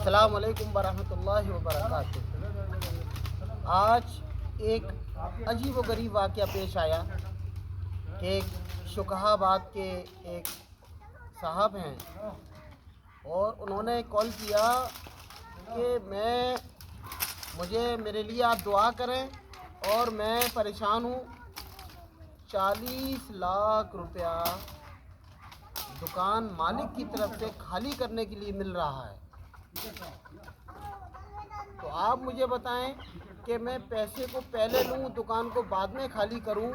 अस्सलाम वालेकुम वरहमतुल्लाहि वबरकातुह। आज एक अजीब व गरीब वाक़या पेश आया कि एक शुकहाबाद के एक साहब हैं और उन्होंने कॉल किया कि मेरे लिए आप दुआ करें और मैं परेशान हूँ। 40 लाख रुपया दुकान मालिक की तरफ से खाली करने के लिए मिल रहा है। तो आप मुझे बताएं कि मैं पैसे को पहले लूं, दुकान को बाद में खाली करूं,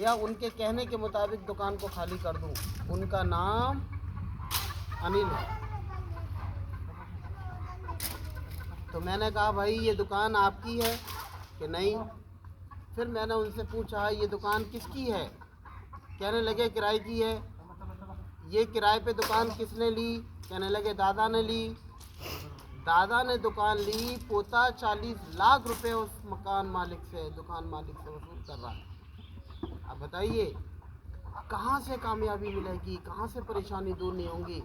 या उनके कहने के मुताबिक दुकान को खाली कर दूं। उनका नाम अनिल है। तो मैंने कहा भाई ये दुकान आपकी है कि नहीं। फिर मैंने उनसे पूछा ये दुकान किसकी है। कहने लगे किराए की है। ये किराए पे दुकान किसने ली। कहने लगे दादा ने ली। दादा ने दुकान ली, पोता 40 लाख रुपए उस दुकान मालिक से वसूल कर रहा है। अब बताइए कहाँ से कामयाबी मिलेगी, कहाँ से परेशानी दूर नहीं होंगी।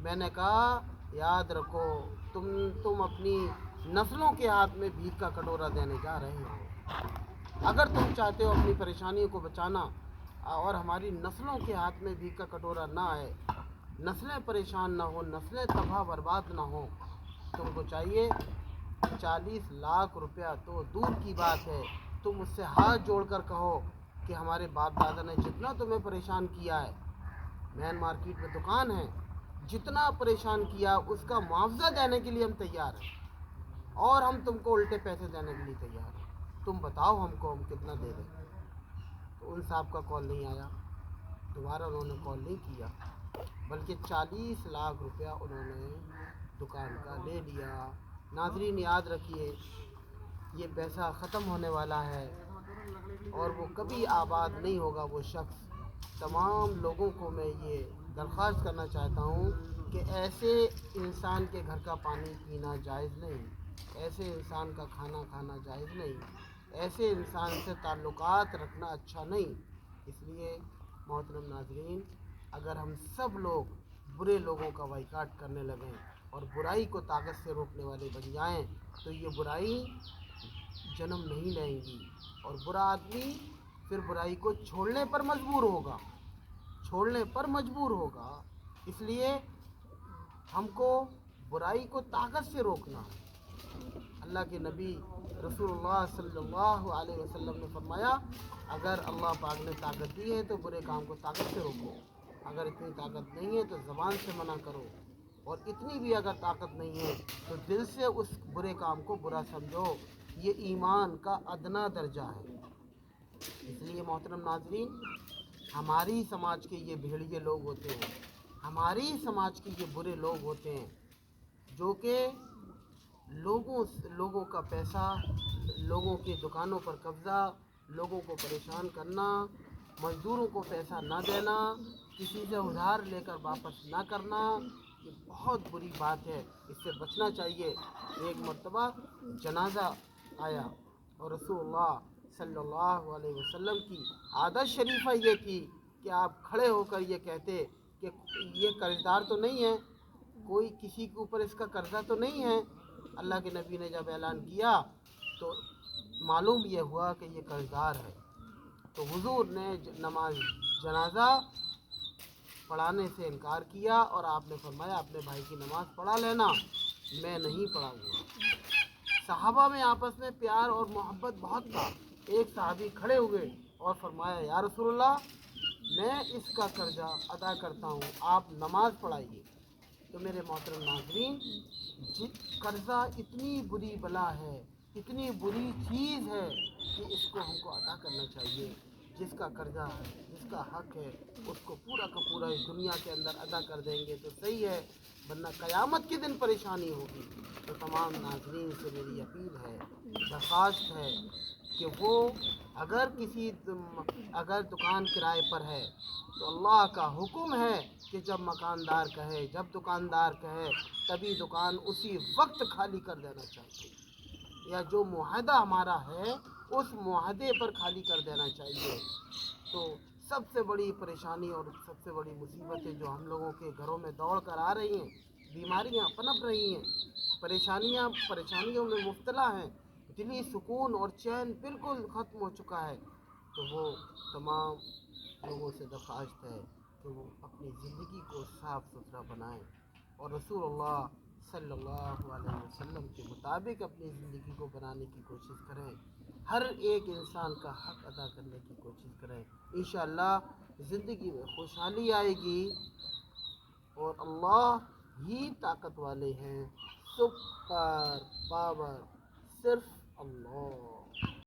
मैंने कहा याद रखो तुम अपनी नस्लों के हाथ में भीख का कटोरा देने जा रहे हो। अगर तुम चाहते हो अपनी परेशानियों को बचाना और हमारी नस्लों के हाथ में भीख का कटोरा ना आए, नस्लें परेशान ना हो, नस्लें तबाह बर्बाद ना हो, तुमको चाहिए 40 लाख रुपया तो दूर की बात है, तुम उससे हाथ जोड़कर कहो कि हमारे बाप दादा ने जितना तुम्हें परेशान किया है, मैन मार्केट में दुकान है, जितना परेशान किया उसका मुआवजा देने के लिए हम तैयार हैं और हम तुमको उल्टे पैसे देने के लिए तैयार हैं। तुम बताओ हमको हम कितना दे दें। तो उन साहब का कॉल नहीं आया, दोबारा उन्होंने कॉल नहीं किया, बल्कि 40 लाख रुपया उन्होंने दुकान का ले लिया। नाज़रीन याद रखिए ये पैसा ख़त्म होने वाला है और वो कभी आबाद नहीं होगा वो शख्स। तमाम लोगों को मैं ये दरख्वास्त करना चाहता हूँ कि ऐसे इंसान के घर का पानी पीना जायज़ नहीं, ऐसे इंसान का खाना खाना जायज़ नहीं, ऐसे इंसान से ताल्लुकात रखना अच्छा नहीं। इसलिए मोहतरम नाज़रीन, अगर हम सब लोग बुरे लोगों का बाइकाट करने लगें और बुराई को ताकत से रोकने वाले बन जाएं तो ये बुराई जन्म नहीं लेंगी और बुरा आदमी फिर बुराई को छोड़ने पर मजबूर होगा। इसलिए हमको बुराई को ताकत से रोकना है। अल्लाह के नबी रसूलुल्लाह सल्लल्लाहु अलैहि वसल्लम ने फरमाया अगर अल्लाह पाक ने ताकत दी है तो बुरे काम को ताकत से रोको, अगर इतनी ताकत नहीं है तो ज़बान से मना करो, और इतनी भी अगर ताकत नहीं है तो दिल से उस बुरे काम को बुरा समझो। ये ईमान का अदना दर्जा है। इसलिए मोहतरम नाज़रीन, हमारी समाज के ये भेड़िए लोग होते हैं, हमारी समाज के ये बुरे लोग होते हैं जो कि लोगों का पैसा, लोगों की दुकानों पर कब्ज़ा, लोगों को परेशान करना, मज़दूरों को पैसा ना देना, किसी से उधार लेकर वापस ना करना, ये बहुत बुरी बात है, इससे बचना चाहिए। एक मर्तबा जनाजा आया और रसूलुल्लाह सल्लल्लाहु अलैहि वसल्लम की आदत शरीफा ये थी कि आप खड़े होकर ये कहते कि ये कर्जदार तो नहीं है, कोई किसी के ऊपर इसका कर्जा तो नहीं है। अल्लाह के नबी ने जब ऐलान किया तो मालूम ये हुआ कि ये कर्जदार है। तो हुजूर ने जनाजा पढ़ाने से इनकार किया और आपने फरमाया अपने भाई की नमाज़ पढ़ा लेना, मैं नहीं पढ़ाऊँगा। सहाबा में आपस में प्यार और मोहब्बत बहुत था। एक सहाबी खड़े हुए और फरमाया या रसूलल्लाह, मैं इसका कर्जा अदा करता हूँ, आप नमाज़ पढ़ाइए। तो मेरे मोहतरम नाज़रीन, कर्ज़ा इतनी बुरी बला है, इतनी बुरी चीज़ है कि इसको हमको अदा करना चाहिए। जिसका कर्जा है, जिसका हक है, उसको पूरा का पूरा इस दुनिया के अंदर अदा कर देंगे तो सही है, वरना क़यामत के दिन परेशानी होगी। तो तमाम नाज़रीन से मेरी अपील है, दरख्वास्त है कि वो अगर दुकान किराए पर है तो अल्लाह का हुक्म है कि जब मकानदार कहे, जब दुकानदार कहे तभी दुकान उसी वक्त खाली कर देना चाहिए, या जो मुआहदा हमारा है उस मुआहदे पर खाली कर देना चाहिए। तो सबसे बड़ी परेशानी और सबसे बड़ी मुसीबतें जो हम लोगों के घरों में दौड़ कर आ रही हैं, بیماریاں پنپ رہی ہیں، پریشانیوں میں مبتلا ہیں، دلی سکون اور چین بالکل ختم ہو چکا ہے، تو وہ تمام لوگوں سے درخواست ہے کہ وہ اپنی زندگی کو صاف ستھرا بنائیں اور رسول اللہ صلی اللہ علیہ وسلم کے مطابق اپنی زندگی کو بنانے کی کوشش کریں، ہر ایک انسان کا حق ادا کرنے کی کوشش کریں، انشاءاللہ زندگی میں خوشحالی آئے گی، اور اللہ ہی طاقت والے ہیں، سپر پاور صرف اللہ۔